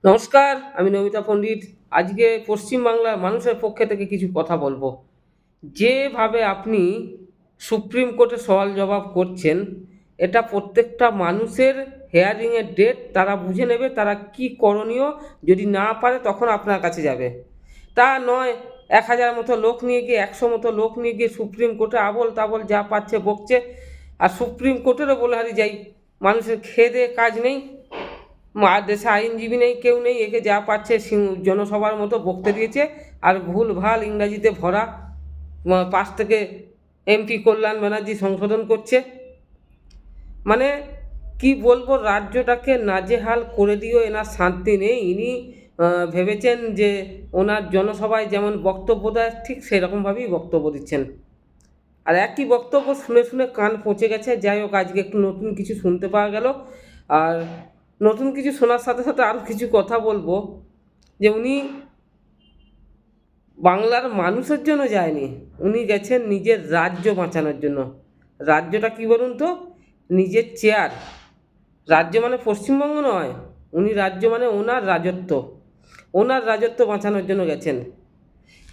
নমস্কার, আমি নমিতা পণ্ডিত। আজকে পশ্চিমবাংলার মানুষের পক্ষে থেকে কিছু কথা বলবো। যেভাবে আপনি সুপ্রিম কোর্টে সওয়াল জবাব করছেন, এটা প্রত্যেকটা মানুষের হেয়ারিংয়ের ডেট তারা বুঝে নেবে, তারা কি করণীয়। যদি না পারে তখন আপনার কাছে যাবে। তা নয় ১,০০০ মতো লোক নিয়ে গিয়ে ১০০ মতো লোক নিয়ে গিয়ে সুপ্রিম কোর্টে আবোল তাবোল যা পাচ্ছে বকছে। আর সুপ্রিম কোর্টেরও বলে হারি যাই, মানুষের খেয়ে দেয়ে কাজ নেই, দেশে আইনজীবী নেই, কেউ নেই, একে যা পাচ্ছে জনসভার মতো বকতে দিয়েছে। আর ভুল ভাল ইংরাজিতে ভরা, পাশ থেকে এমপি কল্যাণ ব্যানার্জি সংশোধন করছে। মানে কি বলবো, রাজ্যটাকে নাজেহাল করে দিও, এনার শান্তি নেই। ইনি ভেবেছেন যে ওনার জনসভায় যেমন বক্তব্য দেয় ঠিক সেরকমভাবেই বক্তব্য দিচ্ছেন। আর একই বক্তব্য শুনে শুনে কান পচে গেছে। যাই হোক, আজকে একটু নতুন কিছু শুনতে পাওয়া গেল। আর নতুন কিছু শোনার সাথে সাথে আরও কিছু কথা বলবো, যে উনি বাংলার মানুষের জন্য যায়নি, উনি গেছেন নিজের রাজ্য বাঁচানোর জন্য। রাজ্যটা কি বলুন তো? নিজের চেয়ার। রাজ্য মানে পশ্চিমবঙ্গ নয়, উনি রাজ্য মানে ওনার রাজত্ব। ওনার রাজত্ব বাঁচানোর জন্য গেছেন।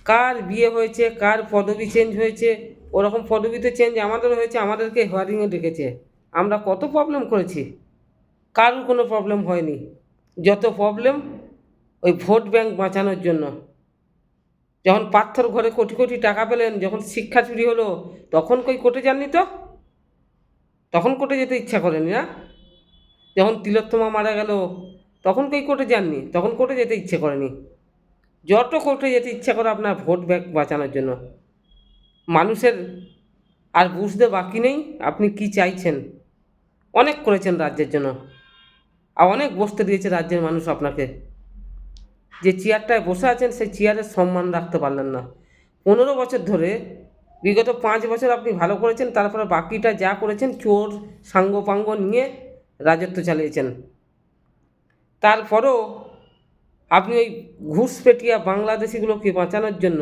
কার বিয়ে হয়েছে, কার পদবি চেঞ্জ হয়েছে, ওরকম পদবিতে চেঞ্জ আমাদেরও হয়েছে, আমাদেরকে হিয়ারিংয়ে ডেকেছে। আমরা কত প্রবলেম করেছি, কারোর কোনো প্রবলেম হয়নি। যত প্রবলেম ওই ভোট ব্যাংক বাঁচানোর জন্য। যখন পাথর ঘরে কোটি কোটি টাকা পেলেন, যখন শিক্ষা চুরি হলো, তখন কই কোর্টে যাননি তো? তখন কোর্টে যেতে ইচ্ছা করেনি না? যখন তিলোত্তমা মারা গেল, তখন কই কোর্টে যাননি? তখন কোর্টে যেতে ইচ্ছে করেনি। যত কোর্টে যেতে ইচ্ছা করে আপনার ভোট ব্যাংক বাঁচানোর জন্য। মানুষের আর বুঝতে বাকি নেই আপনি কি চাইছেন। অনেক করেছেন রাজ্যের জন্য, আর অনেক বসতে দিয়েছে রাজ্যের মানুষ আপনাকে। যে চেয়ারটায় বসে আছেন সেই চেয়ারের সম্মান রাখতে পারলেন না। 15 বছর ধরে, বিগত 5 বছর আপনি ভালো করেছেন, তারপরে বাকিটা যা করেছেন চোর সাঙ্গপাঙ্গ নিয়ে রাজত্ব চালিয়েছেন। তারপরেও আপনি ওই ঘুষপেটিয়া বাংলাদেশিগুলোকে বাঁচানোর জন্য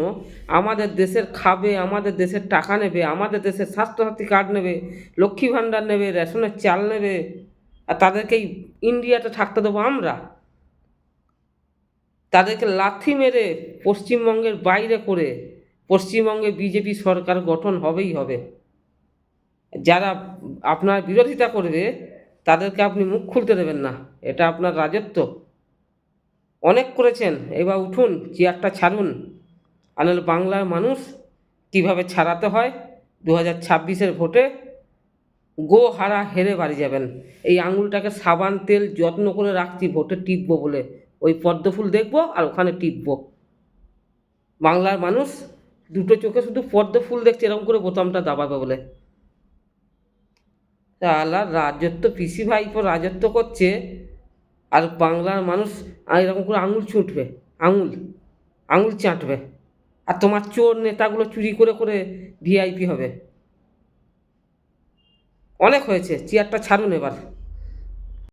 আমাদের দেশের খাবে, আমাদের দেশের টাকা নেবে, আমাদের দেশের স্বাস্থ্যসাথী কার্ড নেবে, লক্ষ্মী ভাণ্ডার নেবে, রেশনের চাল নেবে, আর তাদেরকেই ইন্ডিয়াতে থাকতে দেবো আমরা। তাদেরকে লাথি মেরে পশ্চিমবঙ্গের বাইরে করে পশ্চিমবঙ্গে বিজেপি সরকার গঠন হবেই হবে। যারা আপনার বিরোধিতা করবে তাদেরকে আপনি মুখ খুলতে দেবেন না। এটা আপনার রাজত্ব। অনেক করেছেন, এবার উঠুন, চেয়ারটা ছাড়ুন। আনাল বাংলার মানুষ কিভাবে ছাড়াতে হয় 2026-এর ভোটে গো হারা হেরে বাড়ি যাবেন। এই আঙুলটাকে সাবান তেল যত্ন করে রাখছি ভোটে টিপবো বলে, ওই পদ্ম ফুল দেখবো আর ওখানে টিপবো। বাংলার মানুষ দুটো চোখে শুধু পদ্ম ফুল দেখছে, এরকম করে বোতামটা দাবাবে বলে। আল্লাহ, রাজত্ব পিসি ভাইপো রাজত্ব করছে, আর বাংলার মানুষ এরকম করে আঙুল ছুটবে, আঙুল আঙুল চাটবে। আর তোমার চোর নেতাগুলো চুরি করে করে ভিআইপি হবে। অনেক হয়েছে, চেয়ারটা ছাড়ুন এবার।